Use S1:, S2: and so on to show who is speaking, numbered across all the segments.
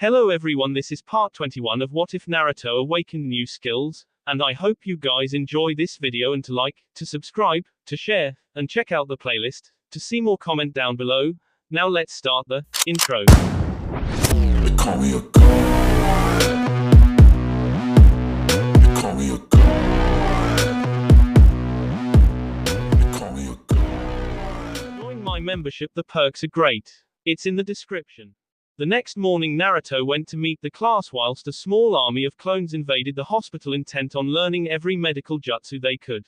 S1: Hello everyone, this is part 21 of What If Naruto Awakened New Skills, and I hope you guys enjoy this video and to like, to subscribe, to share, and check out the playlist, to see more comment down below. Now let's start the intro.
S2: They call me a god. They call me a god. They call me a god.
S1: Join my membership, the perks are great. It's in the description. The next morning Naruto went to meet the class whilst a small army of clones invaded the hospital intent on learning every medical jutsu they could.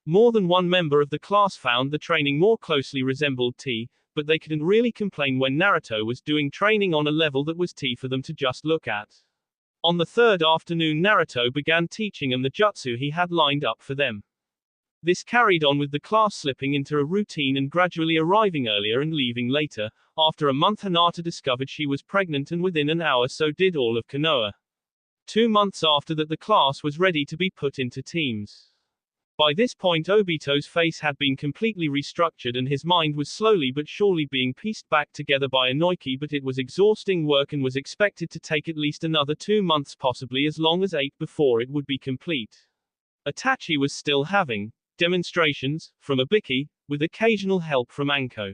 S1: More than one member of the class found the training more closely resembled tea, but they couldn't really complain when Naruto was doing training on a level that was tea for them to just look at. On the third afternoon Naruto began teaching them the jutsu he had lined up for them. This carried on with the class slipping into a routine and gradually arriving earlier and leaving later. After a month Hinata discovered she was pregnant, and within an hour so did all of Konoha. 2 months after that the class was ready to be put into teams. By this point Obito's face had been completely restructured and his mind was slowly but surely being pieced back together by Inoki, but it was exhausting work and was expected to take at least another 2 months, possibly as long as 8, before it would be complete. Itachi was still having demonstrations from Ibiki, with occasional help from Anko.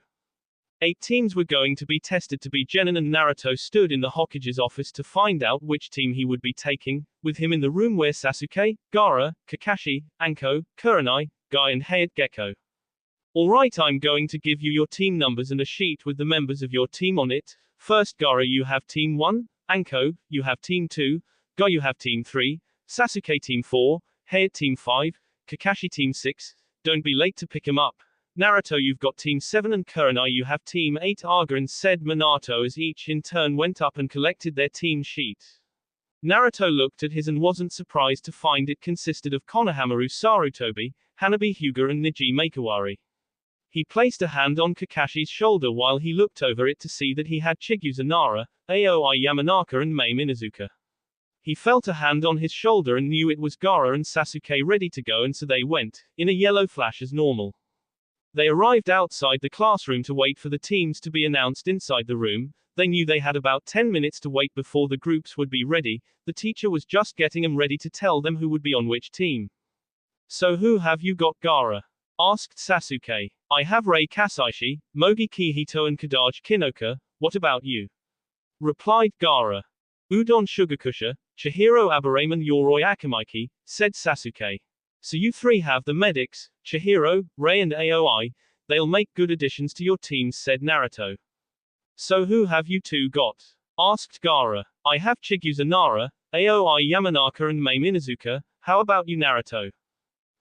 S1: 8 teams were going to be tested to be Genin, and Naruto stood in the Hokage's office to find out which team he would be taking. With him in the room were Sasuke, Gaara, Kakashi, Anko, Kurenai, Guy and Hayate Gecko. Alright, I'm going to give you your team numbers and a sheet with the members of your team on it. First Gaara, you have team 1, Anko, you have team 2, Guy you have team 3, Sasuke team 4, Hayate team 5, Kakashi team 6, don't be late to pick him up. Naruto you've got team 7 and Kurenai you have team 8, Arga, said Minato as each in turn went up and collected their team sheet. Naruto looked at his and wasn't surprised to find it consisted of Konohamaru, Sarutobi, Hanabi Hyuga and Neji Makawari. He placed a hand on Kakashi's shoulder while he looked over it to see that he had Chigusa Nara, Aoi Yamanaka and Mai Minazuka. He felt a hand on his shoulder and knew it was Gaara and Sasuke ready to go, and so they went, in a yellow flash as normal. They arrived outside the classroom to wait for the teams to be announced inside the room. They knew they had about 10 minutes to wait before the groups would be ready. The teacher was just getting them ready to tell them who would be on which team. So who have you got, Gaara? Asked Sasuke. I have Rei Kasaishi, Mogi Kihito and Kadaji Kinoka, what about you? Replied Gaara. Udon Sugakusha, Chihiro Abaraman Yoroi Akamaiki, said Sasuke. So you 3 have the medics, Chihiro, Rei and Aoi, they'll make good additions to your teams, said Naruto. So who have you 2 got? Asked Gaara. I have Chigusa Nara, Aoi Yamanaka and Mai Minazuka, how about you, Naruto?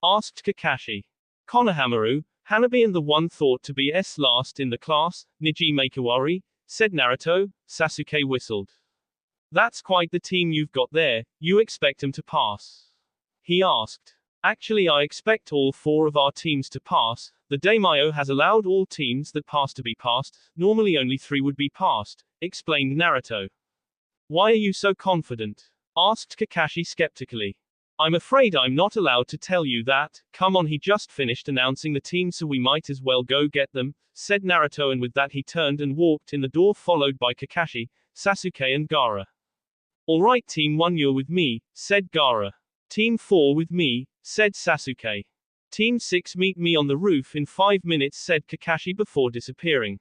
S1: Asked Kakashi. Konohamaru, Hanabi and the one thought to be last in the class, Neji Makawari, said Naruto. Sasuke whistled. That's quite the team you've got there, you expect them to pass? He asked. Actually I expect all 4 of our teams to pass. The Daimyo has allowed all teams that pass to be passed, normally only 3 would be passed, explained Naruto. Why are you so confident? Asked Kakashi skeptically. I'm afraid I'm not allowed to tell you that. Come on, he just finished announcing the teams so we might as well go get them, said Naruto, and with that he turned and walked in the door followed by Kakashi, Sasuke and Gaara. Alright team 1 you're with me, said Gaara. Team 4 with me, said Sasuke. Team 6 meet me on the roof in 5 minutes, said Kakashi before disappearing.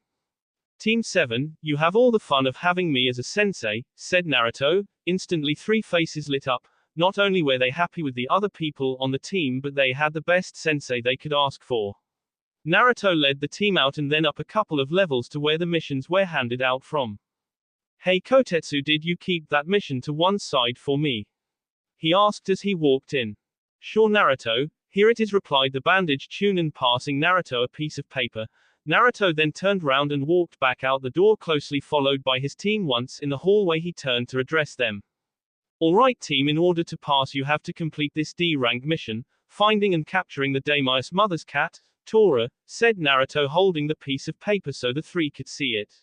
S1: Team 7, you have all the fun of having me as a sensei, said Naruto. Instantly 3 faces lit up. Not only were they happy with the other people on the team, but they had the best sensei they could ask for. Naruto led the team out and then up a couple of levels to where the missions were handed out from. Hey Kotetsu, did you keep that mission to one side for me? He asked as he walked in. Sure Naruto, here it is, replied the bandage Chunin, passing Naruto a piece of paper. Naruto then turned round and walked back out the door, closely followed by his team. Once in the hallway he turned to address them. Alright team, in order to pass you have to complete this D-rank mission, finding and capturing the Daimyo's mother's cat, Tora, said Naruto, holding the piece of paper so the 3 could see it.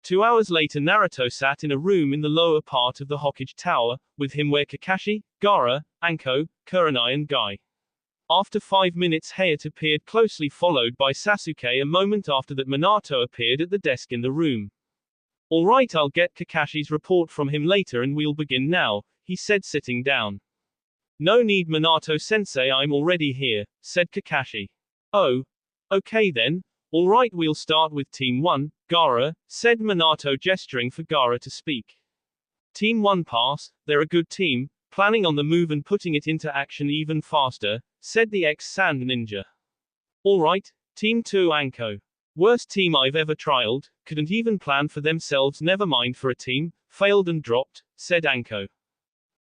S1: 2 hours later Naruto sat in a room in the lower part of the Hokage Tower. With him were Kakashi, Gaara, Anko, Kurenai and Guy. After 5 minutes Hayate appeared, closely followed by Sasuke. A moment after that Minato appeared at the desk in the room. Alright, I'll get Kakashi's report from him later and we'll begin now, he said sitting down. No need, Minato-sensei, I'm already here, said Kakashi. Oh. Okay then. Alright, we'll start with Team 1, Gaara, said Minato, gesturing for Gaara to speak. Team 1 pass, they're a good team, planning on the move and putting it into action even faster, said the ex-sand ninja. Alright, Team 2 Anko. Worst team I've ever trialed, couldn't even plan for themselves, never mind for a team, failed and dropped, said Anko.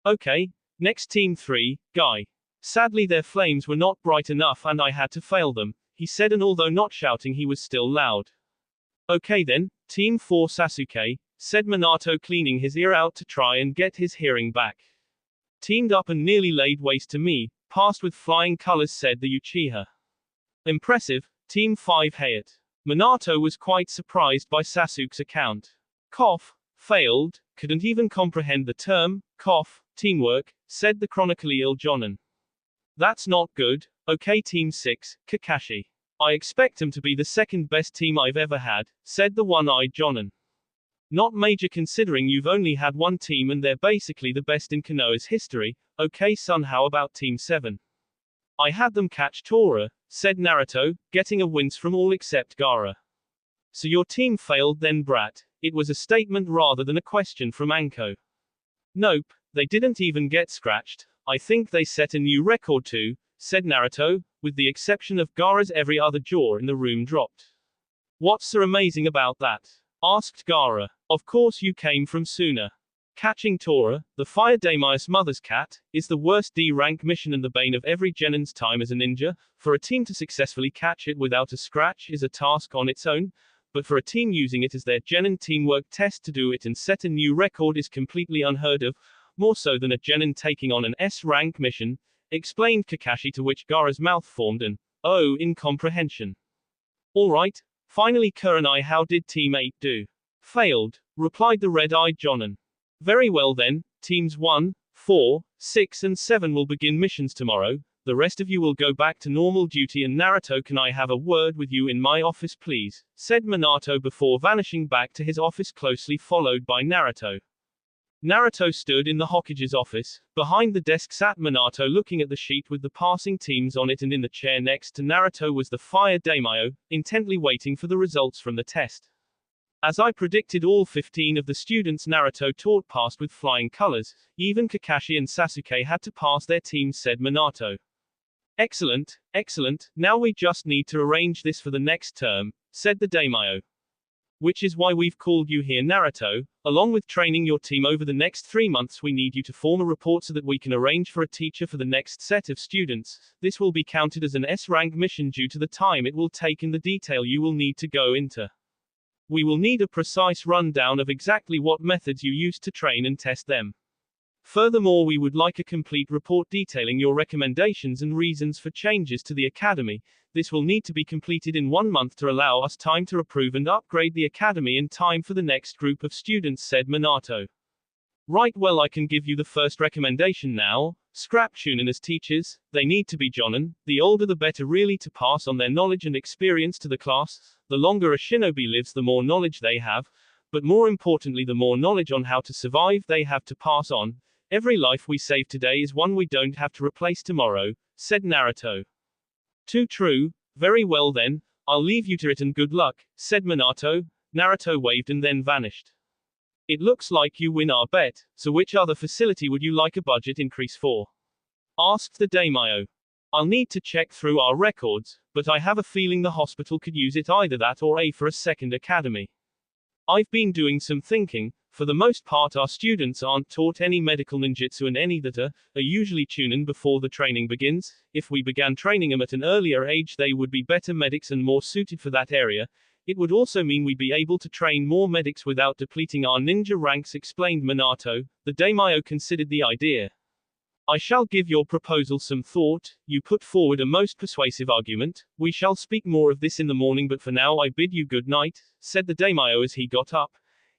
S1: Okay, next Team 3, Guy. Sadly their flames were not bright enough and I had to fail them, he said, and although not shouting he was still loud. Okay then, Team 4 Sasuke, said Minato, cleaning his ear out to try and get his hearing back. Teamed up and nearly laid waste to me, passed with flying colors, said the Uchiha. Impressive, Team 5 Hayate. Minato was quite surprised by Sasuke's account. Cough, failed, couldn't even comprehend the term, cough, teamwork, said the chronically ill Jonin. That's not good. Okay, Team 6, Kakashi. I expect him to be the second best team I've ever had, said the one-eyed Jonin. Not major considering you've only had one team and they're basically the best in Konoha's history. Okay son, how about Team 7? I had them catch Tora, said Naruto, getting a wince from all except Gaara. So your team failed then, brat? It was a statement rather than a question from Anko. Nope, they didn't even get scratched. I think they set a new record too, said Naruto, with the exception of Gaara's. Every other jaw in the room dropped. What's so amazing about that? Asked Gaara. Of course you came from Suna. Catching Tora, the Fire Daimyo's mother's cat, is the worst D-rank mission and the bane of every genin's time as a ninja. For a team to successfully catch it without a scratch is a task on its own, but for a team using it as their genin teamwork test to do it and set a new record is completely unheard of, more so than a genin taking on an S-rank mission, explained Kakashi, to which Gaara's mouth formed an "oh" in comprehension. Alright, finally Kurenai, how did Team 8 do? Failed, replied the red-eyed Jonin. Very well then, Teams 1, 4, 6 and 7 will begin missions tomorrow, the rest of you will go back to normal duty, and Naruto, can I have a word with you in my office please, said Minato before vanishing back to his office, closely followed by Naruto. Naruto stood in the Hokage's office. Behind the desk sat Minato, looking at the sheet with the passing teams on it, and in the chair next to Naruto was the Fire Daimyo, intently waiting for the results from the test. As I predicted, all 15 of the students Naruto taught passed with flying colors. Even Kakashi and Sasuke had to pass their teams, said Minato. Excellent, excellent, now we just need to arrange this for the next term, said the Daimyo. Which is why we've called you here, Naruto. Along with training your team over the next 3 months, we need you to form a report so that we can arrange for a teacher for the next set of students. This will be counted as an S-rank mission due to the time it will take and the detail you will need to go into. We will need a precise rundown of exactly what methods you used to train and test them. Furthermore, we would like a complete report detailing your recommendations and reasons for changes to the academy. This will need to be completed in 1 month to allow us time to approve and upgrade the academy in time for the next group of students, said Minato. Right, well, I can give you the first recommendation now. Scrap Chunin as teachers. They need to be Jonin. The older the better, really, to pass on their knowledge and experience to the class. The longer a shinobi lives, the more knowledge they have, but more importantly, the more knowledge on how to survive they have to pass on. Every life we save today is one we don't have to replace tomorrow, said Naruto. Too true. Very well then, I'll leave you to it and good luck, said Minato. Naruto waved and then vanished. It looks like you win our bet, so which other facility would you like a budget increase for? Asked the Daimyo. I'll need to check through our records, but I have a feeling the hospital could use it, either that or A for a second academy. I've been doing some thinking. For the most part, our students aren't taught any medical ninjutsu, and any that are usually Chunin before the training begins. If we began training them at an earlier age, they would be better medics and more suited for that area. It would also mean we'd be able to train more medics without depleting our ninja ranks, explained Minato. The Daimyo considered the idea. I shall give your proposal some thought. You put forward a most persuasive argument. We shall speak more of this in the morning, but for now I bid you good night, said the Daimyo as he got up.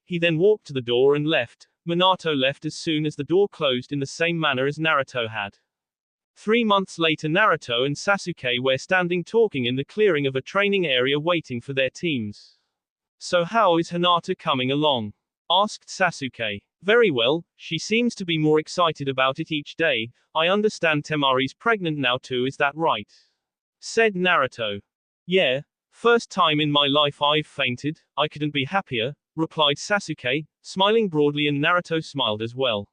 S1: He then walked to the door and left. Minato left as soon as the door closed, in the same manner as Naruto had. 3 months later, Naruto and Sasuke were standing talking in the clearing of a training area waiting for their teams. So how is Hinata coming along? Asked Sasuke. Very well, she seems to be more excited about it each day. I understand Temari's pregnant now too, is that right? Said Naruto. Yeah, first time in my life I've fainted, I couldn't be happier, replied Sasuke, smiling broadly, and Naruto smiled as well.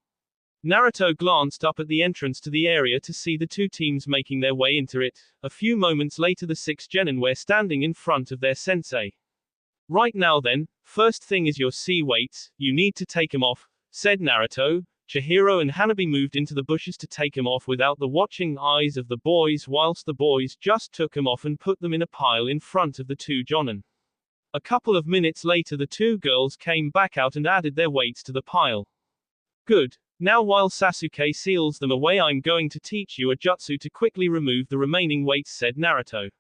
S1: Naruto glanced up at the entrance to the area to see the two teams making their way into it. A few moments later the 6 genin were standing in front of their sensei. Right now then, first thing is your sea weights, you need to take them off, said Naruto. Chihiro and Hanabi moved into the bushes to take them off without the watching eyes of the boys, whilst the boys just took them off and put them in a pile in front of the 2 jonin. A couple of minutes later the 2 girls came back out and added their weights to the pile. Good. Now while Sasuke seals them away, I'm going to teach you a jutsu to quickly remove the remaining weights, said Naruto.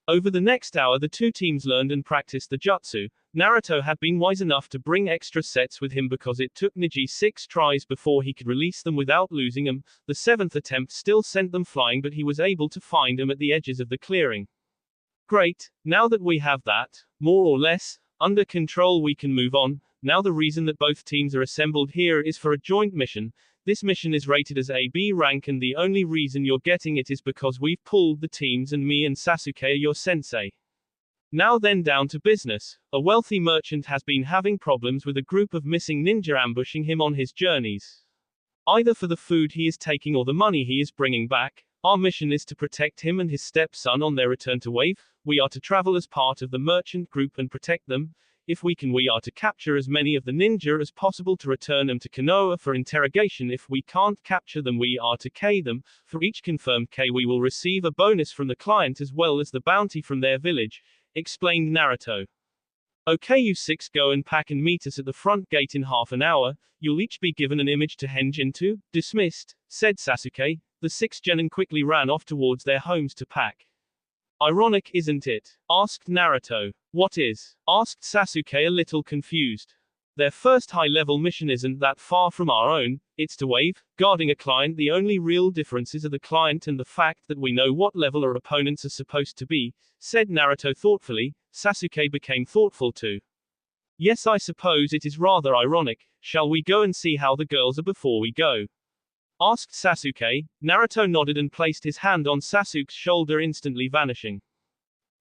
S1: Over the next hour the 2 teams learned and practiced the jutsu. Naruto had been wise enough to bring extra sets with him because it took Neji 6 tries before he could release them without losing them. The 7th attempt still sent them flying, but he was able to find them at the edges of the clearing. Great, now that we have that, more or less, under control, we can move on. Now the reason that both teams are assembled here is for a joint mission. This mission is rated as AB rank, and the only reason you're getting it is because we've pulled the teams and me and Sasuke are your sensei. Now then, down to business. A wealthy merchant has been having problems with a group of missing ninja ambushing him on his journeys. Either for the food he is taking or the money he is bringing back. Our mission is to protect him and his stepson on their return to Wave. We are to travel as part of the merchant group and protect them. If we can, we are to capture as many of the ninja as possible to return them to Konoha for interrogation. If we can't capture them, we are to K them. For each confirmed K, we will receive a bonus from the client as well as the bounty from their village, explained Naruto. Okay, you 6 go and pack and meet us at the front gate in half an hour. You'll each be given an image to henge into. Dismissed, said Sasuke. The 6 genin quickly ran off towards their homes to pack. Ironic, isn't it? Asked Naruto. What is? Asked Sasuke, a little confused. Their first high-level mission isn't that far from our own. It's to Wave, guarding a client. The only real differences are the client and the fact that we know what level our opponents are supposed to be, said Naruto thoughtfully. Sasuke became thoughtful too. Yes, I suppose it is rather ironic. Shall we go and see how the girls are before we go? Asked Sasuke. Naruto nodded and placed his hand on Sasuke's shoulder, instantly vanishing.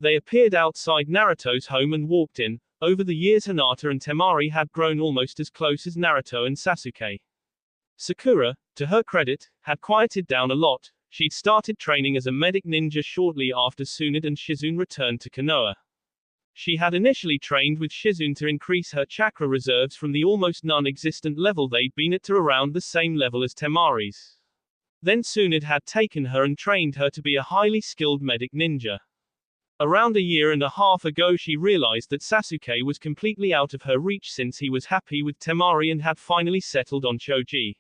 S1: They appeared outside Naruto's home and walked in. Over the years Hinata and Temari had grown almost as close as Naruto and Sasuke. Sakura, to her credit, had quieted down a lot. She'd started training as a medic ninja shortly after Tsunade and Shizune returned to Konoha. She had initially trained with Shizune to increase her chakra reserves from the almost non-existent level they'd been at to around the same level as Temari's. Then Tsunade had taken her and trained her to be a highly skilled medic ninja. Around a year and a half ago she realized that Sasuke was completely out of her reach since he was happy with Temari and had finally settled on Choji.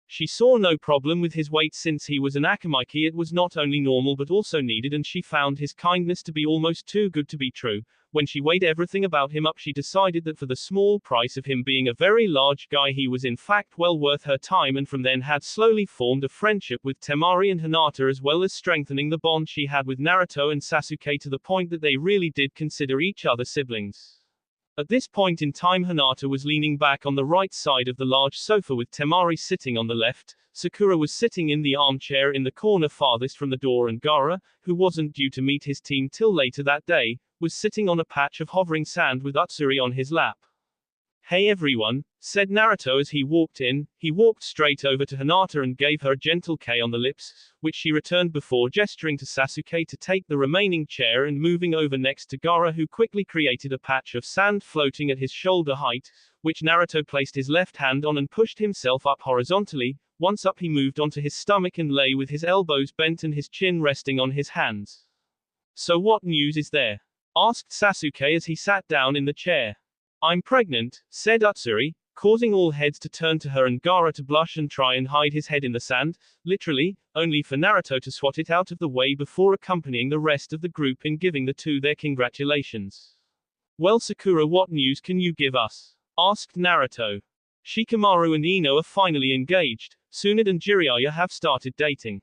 S1: She saw no problem with his weight since he was an Akamaki. It was not only normal but also needed, and she found his kindness to be almost too good to be true. When she weighed everything about him up, she decided that for the small price of him being a very large guy, he was in fact well worth her time, and from then had slowly formed a friendship with Temari and Hinata, as well as strengthening the bond she had with Naruto and Sasuke to the point that they really did consider each other siblings. At this point in time, Hinata was leaning back on the right side of the large sofa with Temari sitting on the left. Sakura was sitting in the armchair in the corner farthest from the door, and Gaara, who wasn't due to meet his team till later that day, was sitting on a patch of hovering sand with Utsuri on his lap. Hey everyone, said Naruto as he walked in. He walked straight over to Hinata and gave her a gentle K on the lips, which she returned before gesturing to Sasuke to take the remaining chair and moving over next to Gaara, who quickly created a patch of sand floating at his shoulder height, which Naruto placed his left hand on and pushed himself up horizontally. Once up, he moved onto his stomach and lay with his elbows bent and his chin resting on his hands. So what news is there? Asked Sasuke as he sat down in the chair. I'm pregnant, said Utsuri, causing all heads to turn to her and Gaara to blush and try and hide his head in the sand, literally, only for Naruto to swat it out of the way before accompanying the rest of the group in giving the two their congratulations. Well, Sakura, what news can you give us? Asked Naruto. Shikamaru and Ino are finally engaged. Tsunade and Jiraiya have started dating.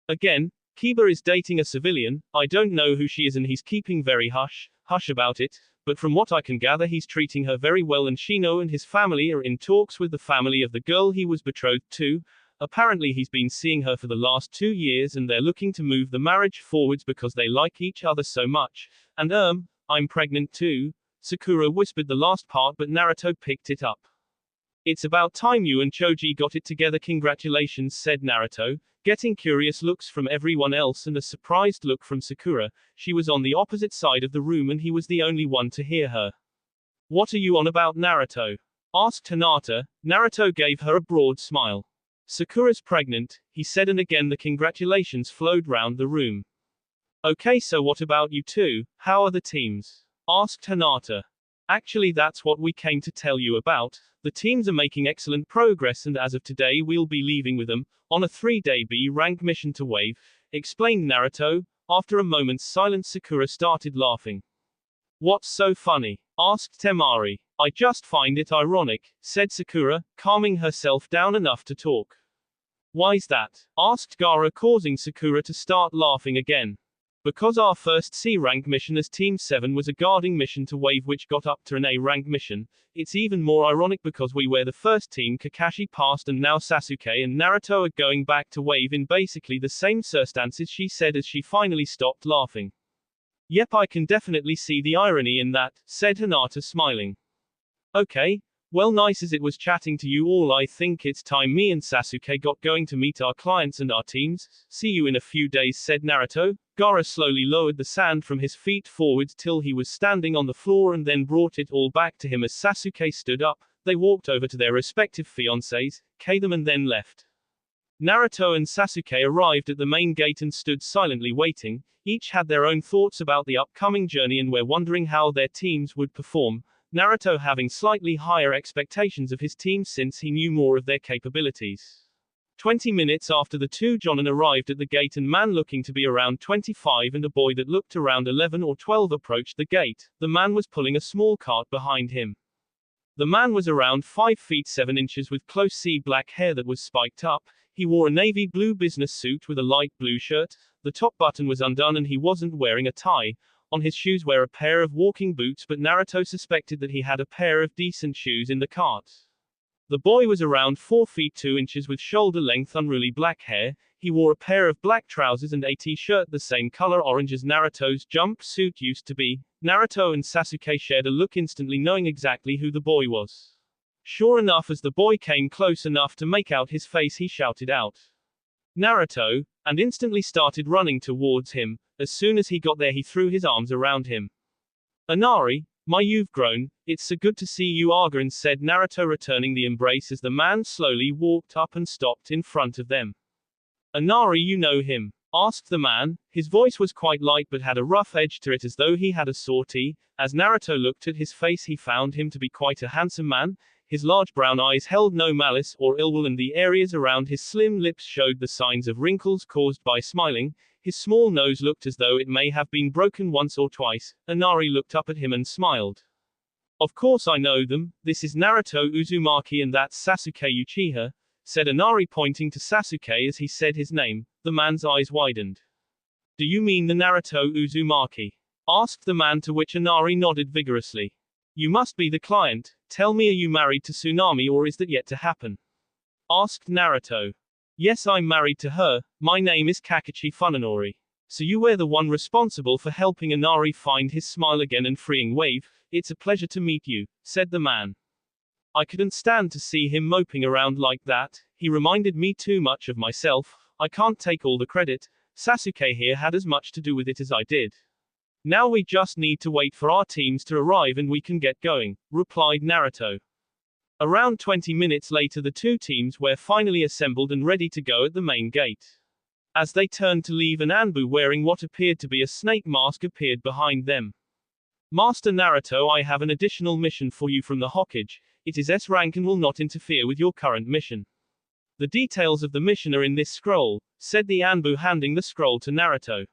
S1: Again, Kiba is dating a civilian. I don't know who she is and he's keeping very hush about it, But from what I can gather, he's treating her very well, and Shino and his family are in talks with the family of the girl he was betrothed to. Apparently he's been seeing her for the last 2 years and they're looking to move the marriage forwards because they like each other so much. And I'm pregnant too. Sakura whispered the last part, but Naruto picked it up. It's about time you and Choji got it together. Congratulations, said Naruto, getting curious looks from everyone else and a surprised look from Sakura. She was on the opposite side of the room and he was the only one to hear her. What are you on about, Naruto? Asked Hinata. Naruto gave her a broad smile. Sakura's pregnant, he said, and again the congratulations flowed round the room. Okay, so what about you two? How are the teams? Asked Hinata. Actually, that's what we came to tell you about. The teams are making excellent progress, and as of today we'll be leaving with them, on a 3-day B-rank mission to Wave, explained Naruto. After a moment's silence, Sakura started laughing. What's so funny? Asked Temari. I just find it ironic, said Sakura, calming herself down enough to talk. Why's that? Asked Gaara, causing Sakura to start laughing again. Because our first C-rank mission as Team 7 was a guarding mission to Wave which got up to an A-rank mission. It's even more ironic because we were the first team Kakashi passed, and now Sasuke and Naruto are going back to Wave in basically the same circumstances, she said as she finally stopped laughing. Yep, I can definitely see the irony in that, said Hinata, smiling. Okay. Well, nice as it was chatting to you all, I think it's time me and Sasuke got going to meet our clients and our teams. See you in a few days, said Naruto. Gaara slowly lowered the sand from his feet forwards till he was standing on the floor and then brought it all back to him as Sasuke stood up. They walked over to their respective fiancés, kissed them and then left. Naruto and Sasuke arrived at the main gate and stood silently waiting. Each had their own thoughts about the upcoming journey and were wondering how their teams would perform. Naruto having slightly higher expectations of his team since he knew more of their capabilities. 20 minutes after the two Jonin arrived at the gate, a man looking to be around 25 and a boy that looked around 11 or 12 approached the gate. The man was pulling a small cart behind him. The man was around 5 feet 7 inches with close sea black hair that was spiked up. He wore a navy blue business suit with a light blue shirt. The top button was undone and he wasn't wearing a tie. On his shoes were a pair of walking boots, but Naruto suspected that he had a pair of decent shoes in the cart. The boy was around 4 feet 2 inches with shoulder-length unruly black hair. He wore a pair of black trousers and a t-shirt the same color orange as Naruto's jumpsuit used to be. Naruto and Sasuke shared a look, instantly knowing exactly who the boy was. Sure enough, as the boy came close enough to make out his face, he shouted out, "Naruto!" and instantly started running towards him. As soon as he got there, he threw his arms around him. "Inari, my, you've grown. It's so good to see you again," said Naruto, returning the embrace as the man slowly walked up and stopped in front of them. "Inari, you know him?" asked the man. His voice was quite light but had a rough edge to it, as though he had a sortie. As Naruto looked at his face, he found him to be quite a handsome man. His large brown eyes held no malice or ill will, and the areas around his slim lips showed the signs of wrinkles caused by smiling. His small nose looked as though it may have been broken once or twice. Inari looked up at him and smiled. "Of course I know them. This is Naruto Uzumaki and that's Sasuke Uchiha," said Inari, pointing to Sasuke as he said his name. The man's eyes widened. "Do you mean the Naruto Uzumaki?" asked the man, to which Inari nodded vigorously. "You must be the client. Tell me, are you married to Tsunami or is that yet to happen?" asked Naruto. "Yes, I'm married to her. My name is Kakashi Funanori." "So you were the one responsible for helping Inari find his smile again and freeing Wave. It's a pleasure to meet you," said the man. "I couldn't stand to see him moping around like that. He reminded me too much of myself. I can't take all the credit. Sasuke here had as much to do with it as I did. Now we just need to wait for our teams to arrive and we can get going," replied Naruto. Around 20 minutes later, the two teams were finally assembled and ready to go at the main gate. As they turned to leave, an Anbu wearing what appeared to be a snake mask appeared behind them. "Master Naruto, I have an additional mission for you from the Hokage. It is S rank and will not interfere with your current mission. The details of the mission are in this scroll," said the Anbu, handing the scroll to Naruto.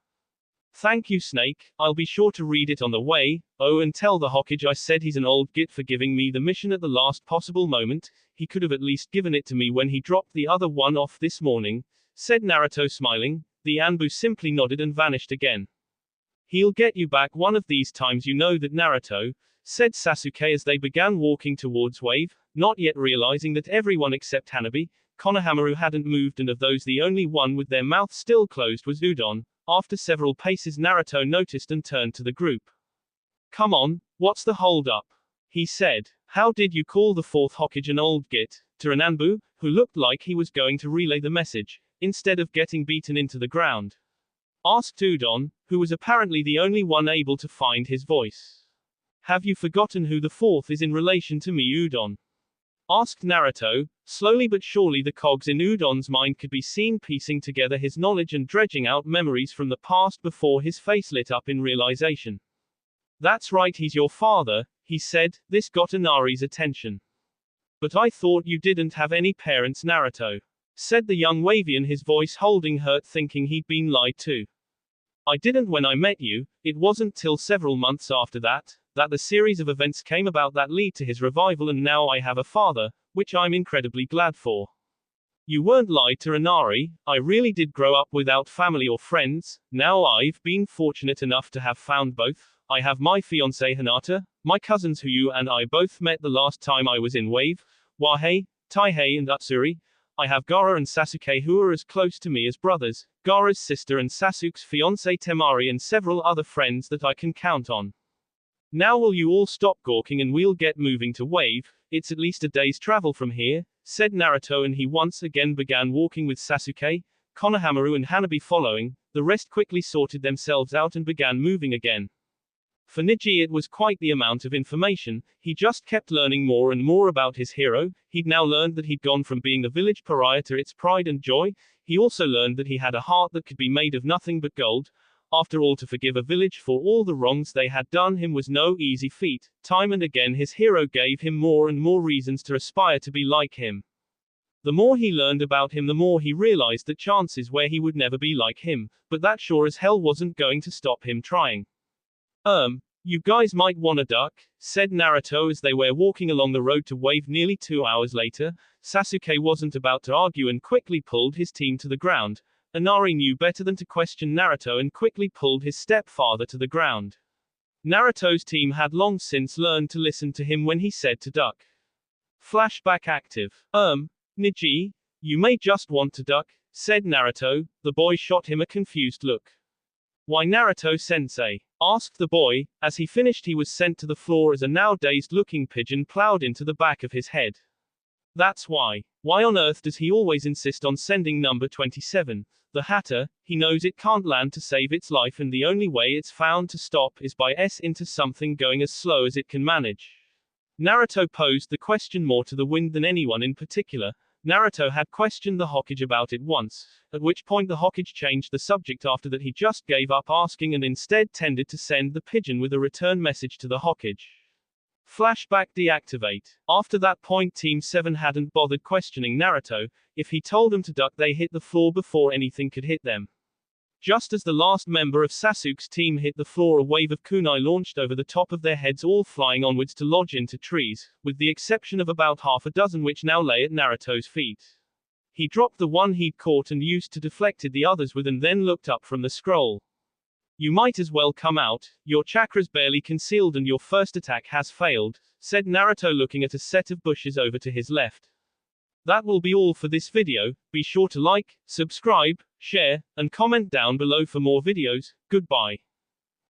S1: "Thank you, Snake. I'll be sure to read it on the way. Oh, and tell the Hokage I said he's an old git for giving me the mission at the last possible moment. He could have at least given it to me when he dropped the other one off this morning," said Naruto, smiling. The Anbu simply nodded and vanished again. He'll get you back one of these times, you know that, Naruto, said Sasuke as they began walking towards Wave, not yet realizing that everyone except Hanabi, Konohamaru hadn't moved, and of those the only one with their mouth still closed was Udon. After several paces, Naruto noticed and turned to the group. Come on, what's the hold up? He said. How did you call the fourth Hokage an old git? To Rananbu, who looked like he was going to relay the message, instead of getting beaten into the ground. Asked Udon, who was apparently the only one able to find his voice. Have you forgotten who the fourth is in relation to me, Udon? Asked Naruto. Slowly but surely the cogs in Udon's mind could be seen piecing together his knowledge and dredging out memories from the past before his face lit up in realization. That's right, he's your father, he said. This got Inari's attention. But I thought you didn't have any parents, Naruto, said the young Wavian, his voice holding hurt, thinking he'd been lied to. I didn't when I met you. It wasn't till several months after that the series of events came about that lead to his revival, and now I have a father, which I'm incredibly glad for. You weren't lied to, Inari. I really did grow up without family or friends. Now I've been fortunate enough to have found both. I have my fiancée Hinata, my cousins who you and I both met the last time I was in Wave, Wahei, Taihei and Utsuri. I have Gaara and Sasuke who are as close to me as brothers, Gaara's sister and Sasuke's fiancée Temari, and several other friends that I can count on. Now will you all stop gawking and we'll get moving to Wave? It's at least a day's travel from here, said Naruto, and he once again began walking with Sasuke, Konohamaru and Hanabi following. The rest quickly sorted themselves out and began moving again. For Niji it was quite the amount of information. He just kept learning more and more about his hero. He'd now learned that he'd gone from being a village pariah to its pride and joy. He also learned that he had a heart that could be made of nothing but gold. After all, to forgive a village for all the wrongs they had done him was no easy feat. Time and again his hero gave him more and more reasons to aspire to be like him. The more he learned about him, the more he realized that chances were he would never be like him, but that sure as hell wasn't going to stop him trying. You guys might wanna duck, said Naruto as they were walking along the road to Wave nearly 2 hours later. Sasuke wasn't about to argue and quickly pulled his team to the ground. Inari knew better than to question Naruto and quickly pulled his stepfather to the ground. Naruto's team had long since learned to listen to him when he said to duck. Flashback active. Niji, you may just want to duck, said Naruto. The boy shot him a confused look. Why, Naruto-sensei? Asked the boy. As he finished he was sent to the floor as a now dazed-looking pigeon plowed into the back of his head. That's why. Why on earth does he always insist on sending number 27? The Hatter, he knows it can't land to save its life, and the only way it's found to stop is by into something going as slow as it can manage. Naruto posed the question more to the wind than anyone in particular. Naruto had questioned the Hokage about it once, at which point the Hokage changed the subject. After that he just gave up asking and instead tended to send the pigeon with a return message to the Hokage. Flashback deactivate. After that point Team 7 hadn't bothered questioning Naruto. If he told them to duck they hit the floor before anything could hit them. Just as the last member of Sasuke's team hit the floor, a wave of kunai launched over the top of their heads, all flying onwards to lodge into trees, with the exception of about half a dozen which now lay at Naruto's feet. He dropped the one he'd caught and used to deflected the others with, and then looked up from the scroll. You might as well come out, your chakra's barely concealed and your first attack has failed, said Naruto looking at a set of bushes over to his left. That will be all for this video. Be sure to like, subscribe, share, and comment down below for more videos. Goodbye.